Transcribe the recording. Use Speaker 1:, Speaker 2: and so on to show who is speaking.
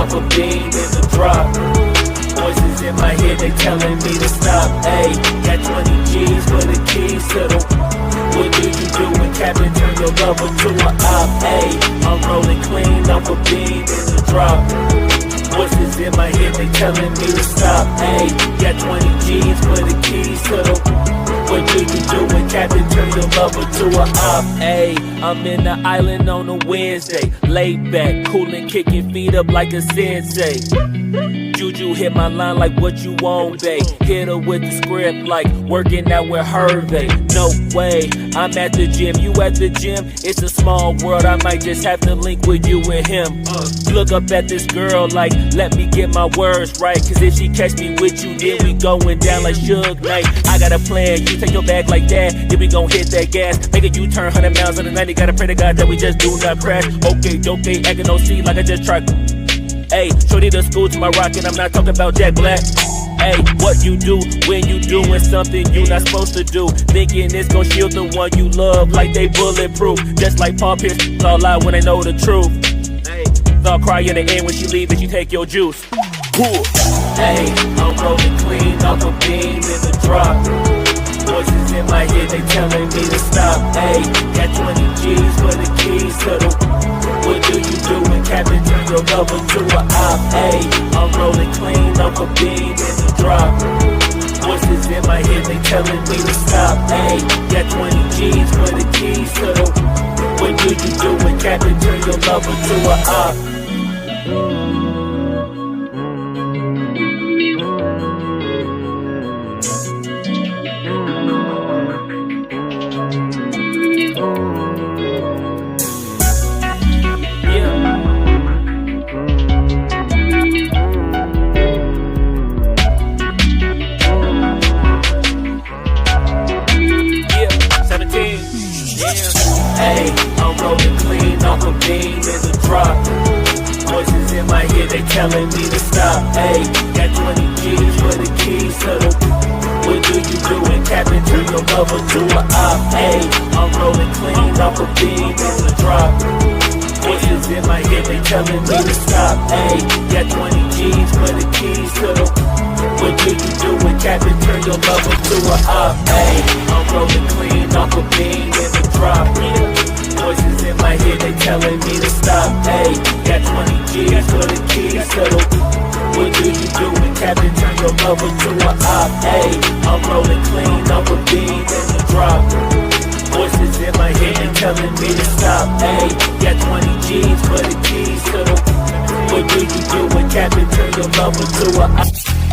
Speaker 1: off a beam in the drop. Voices in my head, they telling me to stop. Ayy, got 20 G's for the keys to the. What do you do when Captain turn your lover to a op? Ayy, I'm rolling clean off a beam in the drop. Voices in my head, they telling me to stop. Ayy, got 20 G's for the keys to the. What do you do when Captain turn your lover to a op? Ayy, I'm in the island on a Wednesday, laid back, coolin', kicking feet up like a sensei. Juju hit my line like what you want, babe. Hit her with the script like working out with Hervey. No way, I'm at the gym, you at the gym. It's a small world, I might just have to link with you and him. Look up at this girl like, let me get my words right. Cause if she catch me with you, then we going down like Suge Knight. I got a plan, you take your bag like that, then we gon' hit that gas. Make a U-turn 100 miles on the 90, gotta pray to God that we just do not crash. Okay, acting no C like I just tried. Ayy, shorty the school to my rocket, I'm not talking about Jack Black. Ayy, what you do when you doing something you not supposed to do? Thinking it's gon' shield the one you love like they bulletproof. Just like Paul Pierce, all out when they know the truth. Ayy, thought cry in the end when she leave and she take your juice. Ayy, I'm rolling clean off a beam in the drop. Voices in my head, they telling me to stop. Ayy, got 20 G's for the keys to the. What do you do when Captain turn your lover to a op? Ayy, I'm rolling clean off a beam in the drop. Voices in my head, they telling me to stop. Ayy, got 20 G's for the keys to the. What do you do when Captain turn your lover to a op? Ayy, I'm rolling clean off a beam in the drop. Voices in my head, they telling me to stop. Ayy, got 20 G's for the keys to the. What do you do when Captain turn your lover to a op? Ayy, I'm rolling clean off a beam in the drop. Voices in my head, they telling me to stop. Ayy, got 20 G's for the keys to the. What do you do when Captain turn your lover to a op? Ayy, I'm rolling clean off a beam in the drop. Voices in my head, they telling me to stop. Ayy, got 20 G's for the keys to the. What do you do when Captain turn your lover to a op? Ayy, I'm rolling clean off a beam in the drop. Voices in my head, they telling me to stop. Ayy, got 20 G's for the keys to the. What do you do when Captain turn your lover to a op?